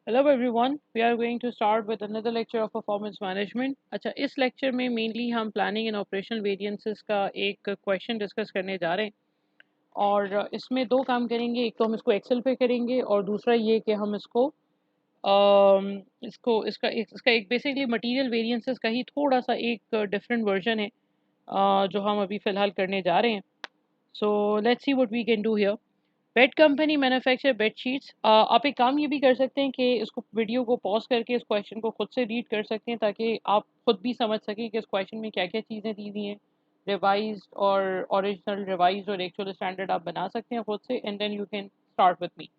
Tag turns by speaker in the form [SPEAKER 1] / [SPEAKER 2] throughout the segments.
[SPEAKER 1] Hello everyone, we are going to start with another lecture of performance management. अच्छा इस lecture में mainly हम planning and operational variances का एक question discuss करने जा रहे हैं और इसमें दो काम करेंगे। एक तो हम इसको एक्सेल पे करेंगे और दूसरा ये कि हम इसका एक बेसिकली मटेरियल वेरिएंसेस का ही थोड़ा सा एक डिफरेंट वर्जन है जो हम अभी फ़िलहाल करने जा रहे हैं। So let's see what we can do here. Bed company manufacture bed sheets. आप एक काम ये भी कर सकते हैं कि इसको वीडियो को पॉज करके इस क्वेश्चन को खुद से रीड कर सकते हैं ताकि आप खुद भी समझ सकें कि इस क्वेश्चन में क्या क्या चीज़ें दी हुई हैं। रिवाइज और ओरिजिनल रिवाइज और एक्चुअल स्टैंडर्ड आप बना सकते हैं खुद से and then you can start with me.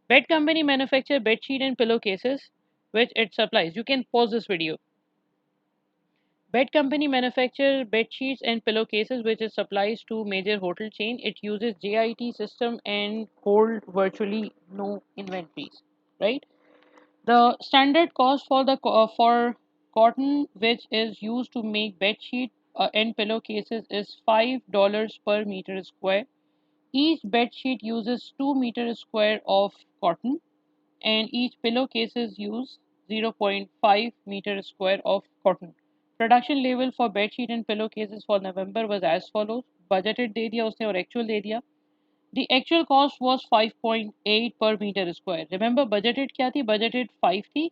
[SPEAKER 1] Bed company manufacture bed sheet and pillow cases which it supplies. You can pause this video. Bed company manufacture bed sheets and pillowcases which it supplies to major hotel chain. It uses JIT system and hold virtually no inventories, right? The standard cost for the for cotton which is used to make bed sheet and pillowcases is $5 per meter square. Each bed sheet uses 2 meter square of cotton and each pillowcases use 0.5 meter square of cotton. Production level for bedsheet and pillowcases for November was as follows. Budgeted दे दिया उसने और actual दे दिया. The actual cost was 5.8 per meter square. Remember budgeted क्या थी? Budgeted 5 थी.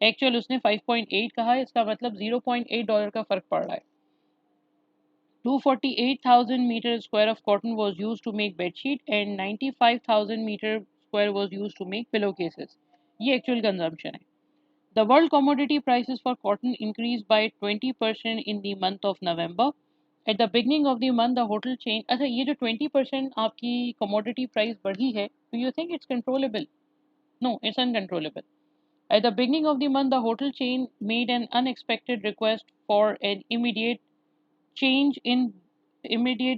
[SPEAKER 1] Actual उसने 5.8 कहा है. इसका मतलब $0.8 का फर्क पड़ रहा है. 248,000 meter square of cotton was used to make bedsheet and 95,000 meter square was used to make pillowcases. ये actual consumption है. The world commodity prices for cotton increased by 20% in the month of November. At the beginning of the month, the hotel chain. अच्छा ये जो 20% आपकी commodity price बढ़ी है, do you think it's controllable? No, it's uncontrollable. At the beginning of the month, the hotel chain made an unexpected request for an immediate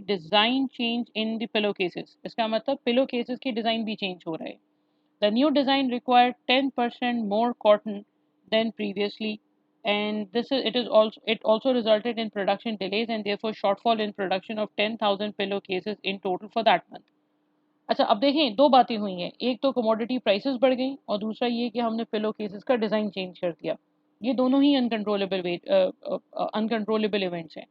[SPEAKER 1] design change in the pillowcases. इसका मतलब pillowcases की design भी change हो रहा है. The new design required 10% more cotton than previously, and it also resulted in production delays and therefore shortfall in production of 10,000 pillowcases in total for that month. अच्छा अब देखें दो बातें हुई हैं, एक तो कमोडिटी प्राइसेस बढ़ गई और दूसरा ये कि हमने पिलो केसेस का डिज़ाइन चेंज कर दिया. ये दोनों ही अनकंट्रोलेबल इवेंट्स हैं.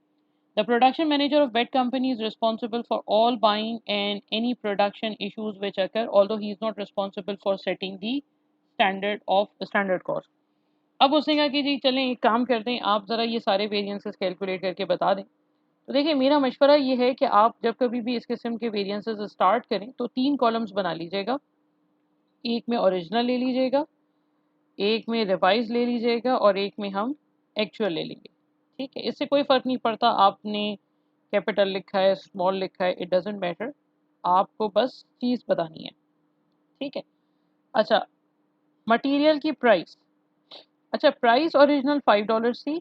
[SPEAKER 1] The production manager of bed company is responsible for all buying and any production issues which occur, although he is not responsible for setting the standard cost. अब उसने कहा कि जी चलें एक काम करते हैं, आप ज़रा ये सारे वेरिएंसेस कैलकुलेट करके बता दें. तो देखिए मेरा मशवरा ये है कि आप जब कभी भी इस किस्म के वेरिएंसेस स्टार्ट करें तो 3 कॉलम्स बना लीजिएगा. एक में ओरिजिनल ले लीजिएगा, एक में रिवाइज ले लीजिएगा और एक में हम एक्चुअल ले लेंगे. ठीक है, इससे कोई फ़र्क नहीं पड़ता आपने कैपिटल लिखा है स्मॉल लिखा है, इट डजेंट मैटर. आपको बस चीज़ बतानी है. ठीक है. अच्छा मटेरियल की प्राइस. अच्छा प्राइस ओरिजिनल $5 थी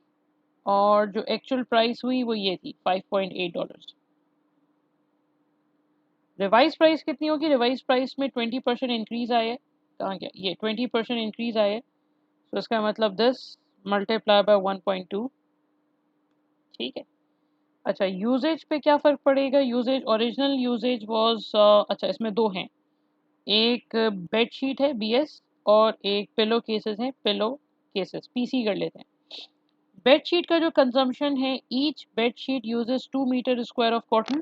[SPEAKER 1] और जो एक्चुअल प्राइस हुई वो ये थी $5.8. रिवाइज प्राइस कितनी होगी? रिवाइज प्राइस में 20% इंक्रीज आया है. कहाँ गया ये? 20% इंक्रीज आया है. तो इसका मतलब 10 मल्टीप्लाई बाय 1.2. ठीक है. अच्छा यूजेज पे क्या फ़र्क पड़ेगा? यूजेज ओरिजिनल यूजेज वाज अच्छा इसमें दो हैं. एक बेड शीट है BS और एक पिलो केसेस है पिलो केसेस PC कर लेते हैं. बेड शीट का जो कंजम्पशन है, each bed sheet uses 2 metre square of cotton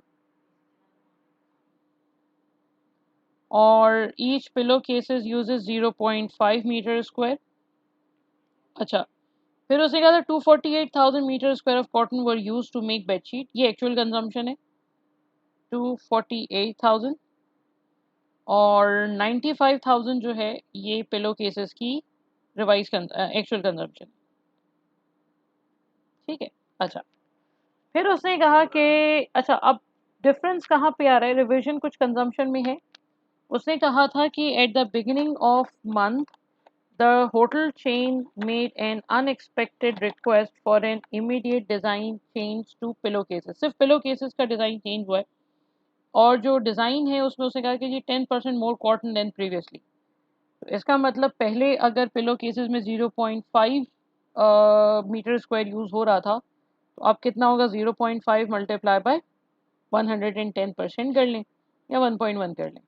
[SPEAKER 1] और each pillow cases uses 0.5 metre square. अच्छा फिर उसने कहा था 248,000 metre square of cotton were use to make bed sheet. ये एक्चुअल कंजम्पशन है 248,000 और 95,000 जो है ये पिलो केसेस की रिवाइज एक्चुअल कंजम्पशन. ठीक है. अच्छा फिर उसने कहा कि अच्छा अब डिफरेंस कहाँ पे आ रहा है? रिवीजन कुछ कंजम्पशन में है. उसने कहा था कि at the beginning of month the hotel chain made an unexpected request for an immediate design change to pillow cases. सिर्फ पिलो केसेस का डिज़ाइन चेंज हुआ है और जो डिज़ाइन है उसमें उसने कहा कि जी 10% मोर कॉटन देन प्रीवियसली. तो इसका मतलब पहले अगर पिलो केसेस में 0.5 मीटर स्क्वायर यूज़ हो रहा था तो अब कितना होगा? 0.5 मल्टीप्लाई बाय 110% कर लें या 1.1 कर लें.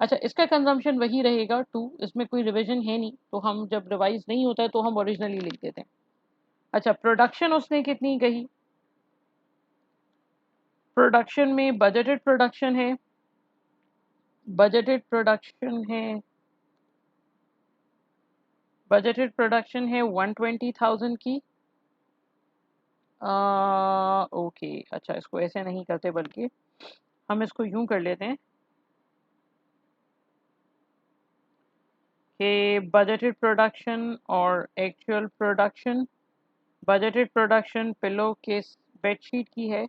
[SPEAKER 1] अच्छा, इसका कंजम्पशन वही रहेगा 2, इसमें कोई रिविजन है नहीं, तो हम जब रिवाइज नहीं होता है तो हम ओरिजिनली लिख देते हैं। अच्छा, प्रोडक्शन उसने कितनी कही? प्रोडक्शन में बजटेड प्रोडक्शन है, बजटेड प्रोडक्शन है, बजटेड प्रोडक्शन है 120,000 की। ओके, अच्छा इसको ऐसे नहीं करते, बल्कि हम इसको यूं कर लेते हैं कि बजटेड प्रोडक्शन और actual production, budgeted production pillow के बेडशीट की है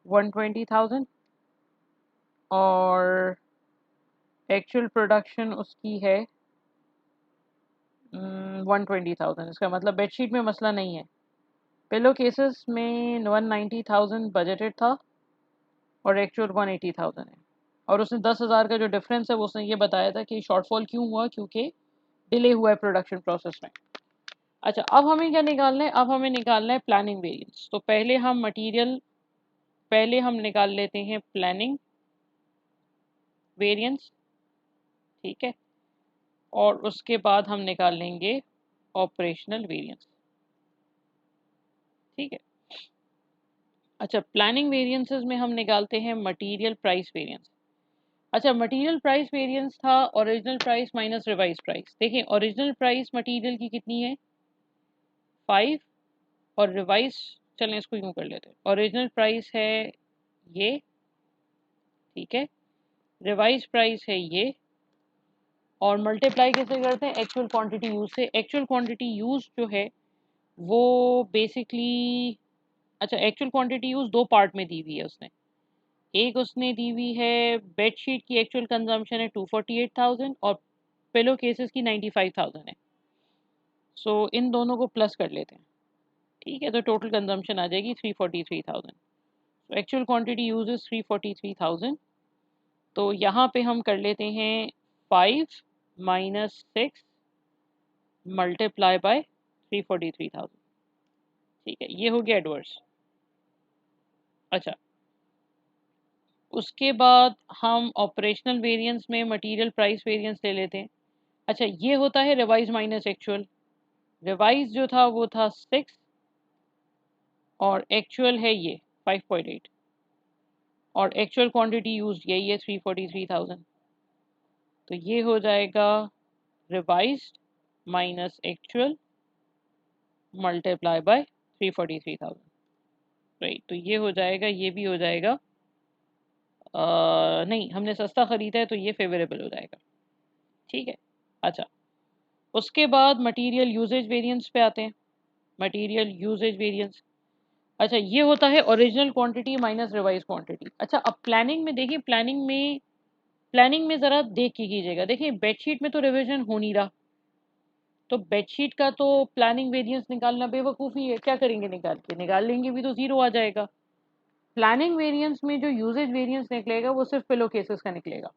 [SPEAKER 1] 120,000 और एक्चुअल प्रोडक्शन उसकी है 120,000। इसका मतलब बेडशीट में मसला नहीं है। पिलो केसेस में 190,000 बजटेड था और एक्चुअल 180,000 है। और उसने 10,000 का जो डिफरेंस है वो उसने ये बताया था कि शॉर्टफॉल क्यों हुआ, क्योंकि डिले हुआ है प्रोडक्शन प्रोसेस में। अच्छा, अब हमें क्या निकालना है? अब हमें निकालना है प्लानिंग वेरिएंस। तो पहले हम निकाल लेते हैं प्लानिंग वेरिएंस, ठीक है, और उसके बाद हम निकाल लेंगे ऑपरेशनल वेरिएंस, ठीक है। अच्छा, प्लानिंग वेरिएंसेस में हम निकालते हैं मटेरियल प्राइस वेरिएंस। अच्छा, मटेरियल प्राइस वेरिएंस था original price minus revise price. देखिए, ओरिजिनल प्राइस मटेरियल की कितनी है? 5, और रिवाइज, चलें इसको यूँ कर लेते हैं, ओरिजिनल प्राइस है ये, ठीक है, रिवाइज प्राइस है ये, और मल्टीप्लाई कैसे करते हैं? एक्चुअल क्वांटिटी यूज से। एक्चुअल क्वांटिटी यूज जो है वो बेसिकली, अच्छा एक्चुअल क्वांटिटी यूज दो पार्ट में दी हुई है उसने। एक उसने दी हुई है बेडशीट की एक्चुअल कंजम्पशन है 248,000 और पिलो केसेस की 95,000 है। सो इन दोनों को प्लस कर लेते हैं, ठीक है, तो टोटल कंजम्पशन आ जाएगी 343,000। तो एक्चुअल क्वांटिटी यूज इज 343,000। तो यहाँ पे हम कर लेते हैं 5 माइनस 6 मल्टीप्लाई बाय 343,000, ठीक है, ये हो गया एडवर्स। अच्छा, उसके बाद हम ऑपरेशनल वेरिएंस में मटेरियल प्राइस वेरिएंस ले लेते हैं। अच्छा, ये होता है रिवाइज माइनस एक्चुअल। रिवाइज जो था वो था 6 और एक्चुअल है ये 5.8, और एक्चुअल क्वांटिटी यूज यही है 343,000। तो ये हो जाएगा revised minus actual multiply by 343,000, right. तो ये हो जाएगा, ये भी हो जाएगा, नहीं हमने सस्ता ख़रीदा है तो ये फेवरेबल हो जाएगा, ठीक है। अच्छा, उसके बाद मटेरियल यूजेज वेरिएंस पे आते हैं। मटेरियल यूजेज वेरिएंस, अच्छा ये होता है original quantity minus revise quantity. अच्छा, अब प्लानिंग में देखिए, प्लानिंग में ज़रा देख के कीजिएगा। देखिए, बेडशीट में तो रिवीजन हो नहीं रहा, तो बेडशीट का तो प्लानिंग वेरिएंस निकालना बेवकूफ़ी है। क्या करेंगे? निकाल लेंगे भी तो ज़ीरो आ जाएगा। प्लानिंग वेरिएंस में जो यूजेज वेरिएंस निकलेगा वो सिर्फ पिलो केसेस का निकलेगा।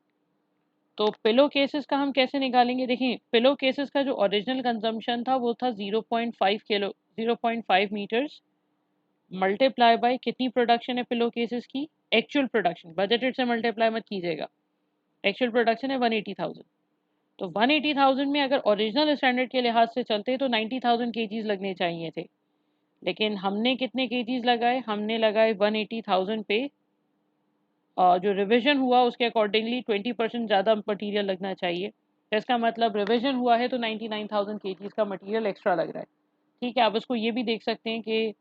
[SPEAKER 1] तो पिलो केसेस का हम कैसे निकालेंगे? देखिए, पिलो केसेस का जो ओरिजिनल कंजम्पशन था वो था 0.5 मीटर्स मल्टीप्लाई बाय कितनी प्रोडक्शन है पिलो केसेस की? एक्चुअल प्रोडक्शन, बजटेड से मल्टीप्लाई मत कीजिएगा। एक्चुअल प्रोडक्शन है 180,000। तो 180,000 में अगर ओरिजिनल स्टैंडर्ड के लिहाज से चलते तो 90,000 केजीज लगने चाहिए थे, लेकिन हमने कितने केजीज लगाए? हमने लगाए 180,000 पे। जो रिवीजन हुआ उसके अकॉर्डिंगली 20% ज़्यादा मटीरियल लगना चाहिए। तो इसका मतलब रिवीजन हुआ है तो 99,000 केजीज का मटीरियल एक्स्ट्रा लग रहा है, ठीक है। आप उसको ये भी देख सकते हैं कि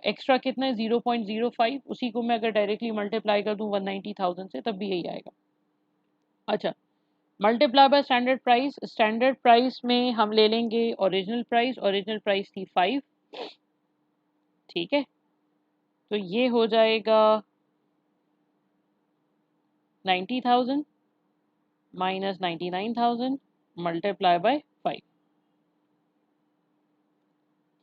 [SPEAKER 1] एक्स्ट्रा कितना है? 0.05। उसी को मैं अगर डायरेक्टली मल्टीप्लाई कर दूं 190,000 से तब भी यही आएगा। अच्छा, multiply by standard price. Standard price में हम ले लेंगे ओरिजिनल प्राइस। ओरिजिनल प्राइस थी 5, ठीक है। तो ये हो जाएगा 90,000 माइनस 99,000 मल्टीप्लाई बाय 5,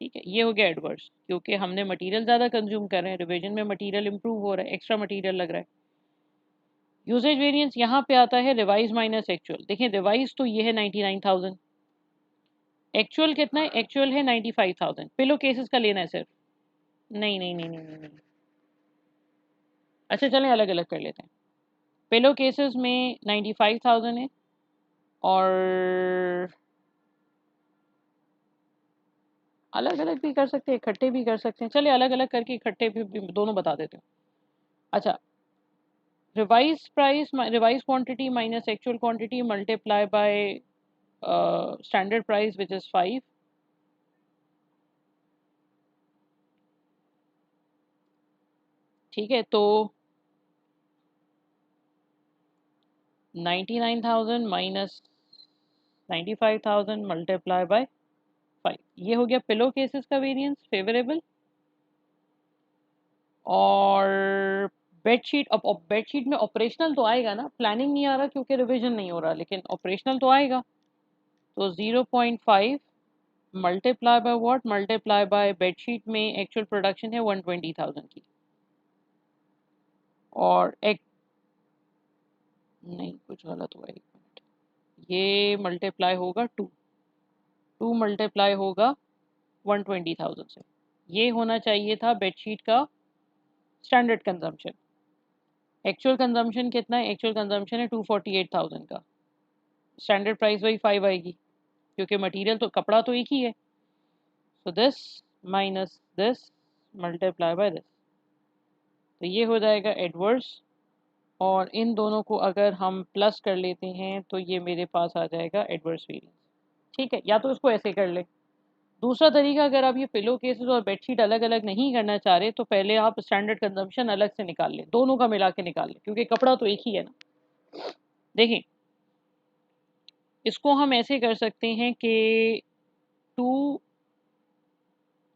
[SPEAKER 1] ठीक है। ये हो गया एडवर्स, क्योंकि हमने मटेरियल ज़्यादा कंज्यूम कर रहे हैं, रिवीजन में मटेरियल इंप्रूव हो रहा है, एक्स्ट्रा मटेरियल लग रहा है। यूजेज वेरिएंस यहाँ पे आता है रिवाइज माइनस एक्चुअल। देखिए, रिवाइज तो ये है 99,000, एक्चुअल कितना है? एक्चुअल है 95,000। पिलो केसेस का लेना है सिर्फ। नहीं नहीं नहीं नहीं नहीं, नहीं। अच्छा चलें अलग अलग कर लेते हैं। पिलो केसेस में 95,000 है और अलग अलग भी कर सकते हैं, इकट्ठे भी कर सकते हैं। चलिए अलग अलग करके इकट्ठे भी दोनों बता देते हैं। अच्छा, revise price, revise quantity minus actual quantity multiply by standard price which is 5। ठीक है, तो 99,000 माइनस 95,000 मल्टीप्लाई बाय 5, ये हो गया पिलो केसेस का वेरिएंस फेवरेबल। और बेडशीट, अब बेडशीट में ऑपरेशनल तो आएगा ना, प्लानिंग नहीं आ रहा क्योंकि रिवीजन नहीं हो रहा, लेकिन ऑपरेशनल तो आएगा। तो 0.5 multiply by what, multiply by bedsheet में एक्चुअल प्रोडक्शन है 120,000 की, और एक नहीं कुछ गलत हुआ, एक मिनट, ये मल्टीप्लाई होगा 2 मल्टीप्लाई होगा 120,000 से, ये होना चाहिए था बेडशीट का स्टैंडर्ड कंजम्पशन। एक्चुअल कंजम्पशन कितना है, एक्चुअल कंजम्पशन है 248,000 का, स्टैंडर्ड प्राइस वही 5 आएगी क्योंकि मटेरियल तो कपड़ा तो एक ही है। So this minus this multiply by this, तो ये हो जाएगा एडवर्स, और इन दोनों को अगर हम प्लस कर लेते हैं तो ये मेरे पास आ जाएगा एडवर्स वेरिएंस। ठीक है, या तो इसको ऐसे कर ले। दूसरा तरीका, अगर आप ये पिलो केसेस और बेडशीट अलग अलग नहीं करना चाह रहे तो पहले आप स्टैंडर्ड कंजम्पशन अलग से निकाल लें, दोनों का मिला के निकाल लें क्योंकि कपड़ा तो एक ही है ना। देखें, इसको हम ऐसे कर सकते हैं कि 2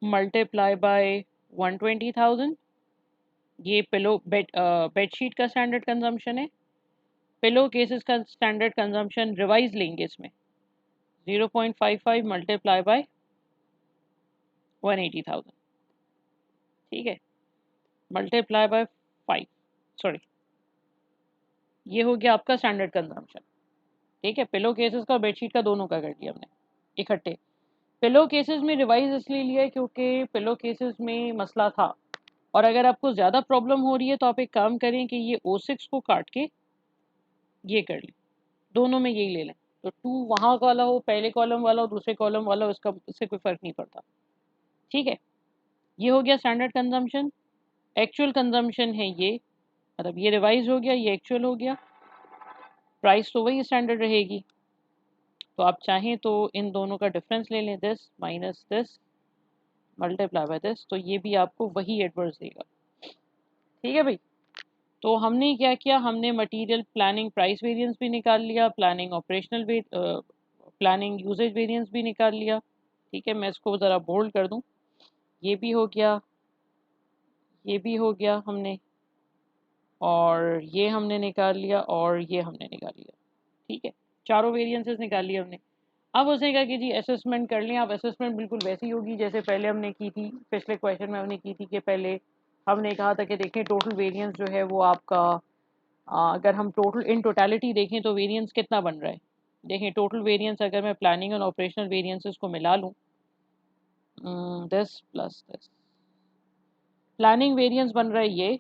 [SPEAKER 1] मल्टीप्लाई बाय 120,000, ये पिलो बेडशीट का स्टैंडर्ड कंजम्पशन है। पिलो केसेस का स्टैंडर्ड कंजम्पशन रिवाइज लेंगे इसमें, 0.55 मल्टीप्लाई बाय 180,000। ठीक है, मल्टीप्लाई बाय 5, सॉरी, ये हो गया आपका स्टैंडर्ड कंजम्पशन। ठीक है, पिलो केसेस का और बेडशीट का दोनों का कर दिया हमने इकट्ठे। पिलो केसेस में रिवाइज इसलिए लिया है क्योंकि पिलो केसेस में मसला था, और अगर आपको ज़्यादा प्रॉब्लम हो रही है तो आप एक काम करें कि ये O6 को काट के ये कर लें, दोनों में यही ले लें, तो 2 वहाँ वाला हो, पहले कॉलम वाला हो, दूसरे कॉलम वाला हो, इससे कोई फ़र्क नहीं पड़ता। ठीक है, ये हो गया स्टैंडर्ड कंजम्पशन। एक्चुअल कंजम्पशन है ये, मतलब ये रिवाइज हो गया, ये एक्चुअल हो गया, प्राइस तो वही स्टैंडर्ड रहेगी। तो आप चाहें तो इन दोनों का डिफरेंस ले लें, this minus this multiply by this, तो ये भी आपको वही एडवर्स देगा। ठीक है भाई, तो हमने क्या किया, हमने मटेरियल प्लानिंग प्राइस वेरिएंस भी निकाल लिया, planning operational planning usages variance भी निकाल लिया। ठीक है, मैं इसको ज़रा बोल्ड कर दूं, ये भी हो गया, ये भी हो गया हमने, और ये हमने निकाल लिया, और ये हमने निकाल लिया। ठीक है, चारों वेरिएंसेस निकाल लिए हमने। अब उसने कहा कि जी असेसमेंट कर लें। अब असेसमेंट बिल्कुल वैसी होगी जैसे पहले हमने की थी, पिछले क्वेश्चन में हमने की थी कि पहले हमने कहा था कि देखिए टोटल वेरिएंस जो है वो आपका, अगर हम टोटल इन टोटलिटी देखें तो वेरिएंस कितना बन रहा है। देखें टोटल वेरिएंस अगर मैं प्लानिंग और ऑपरेशनल वेरिएंसेस को मिला लूँ, this plus this, planning variance बन रहा है ये,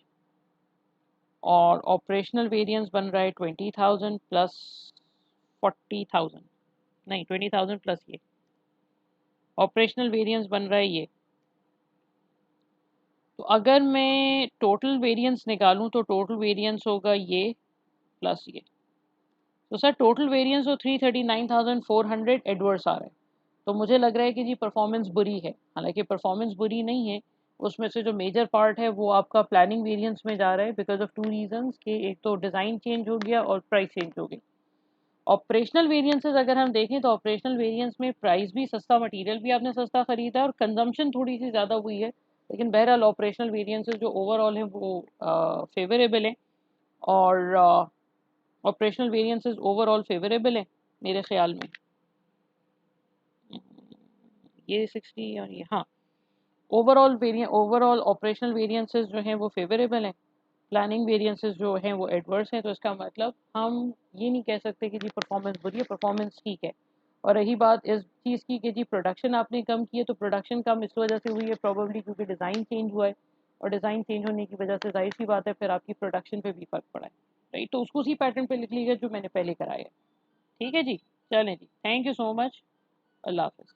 [SPEAKER 1] और ऑपरेशनल वेरिएंस बन रहा है 20,000 प्लस 40,000, नहीं 20,000 प्लस ये ऑपरेशनल वेरिएंस बन रहा है ये। तो अगर मैं टोटल वेरिएंस निकालूं तो टोटल वेरिएंस होगा ये प्लस ये, तो सर टोटल वेरिएंस तो 339,400 एडवर्स आ रहा है। तो मुझे लग रहा है कि जी परफॉर्मेंस बुरी है, हालांकि परफॉर्मेंस बुरी नहीं है, उसमें से जो मेजर पार्ट है वो आपका प्लानिंग वेरिएंस में जा रहा है बिकॉज ऑफ 2 रीजंस, कि एक तो डिज़ाइन चेंज हो गया और प्राइस चेंज हो गई। ऑपरेशनल वेरिएंसेस अगर हम देखें तो ऑपरेशनल वेरिएंस में प्राइस भी सस्ता, मटेरियल भी आपने सस्ता खरीदा और कंजम्पशन थोड़ी सी ज़्यादा हुई है, लेकिन बहरहाल ऑपरेशनल वेरिएंसेस जो ओवरऑल हैं वो फेवरेबल हैं, और ऑपरेशनल वेरिएंसेस ओवरऑल फेवरेबल हैं मेरे ख्याल में। ये 60 और ये, हाँ, ओवरऑल ऑपरेशनल वेरिएंसेस जो हैं वो फेवरेबल हैं, प्लानिंग वेरिएंसेस जो हैं वो एडवर्स हैं। तो इसका मतलब हम ये नहीं कह सकते कि जी परफॉर्मेंस बुरी है, परफॉर्मेंस ठीक है। और रही बात इस चीज़ की कि जी प्रोडक्शन आपने कम की है, तो प्रोडक्शन कम इस वजह से हुई है प्रॉबेबली क्योंकि डिज़ाइन चेंज हुआ है, और डिज़ाइन चेंज होने की वजह से जाहिर सी बात है फिर आपकी प्रोडक्शन पे भी फ़र्क पड़ा है। राइट, तो उसको उसी पैटर्न पे लिख लीजिएगा जो मैंने पहले कराया है। ठीक है जी, चलें जी, थैंक यू सो मच, अल्लाह हाफ़िज़।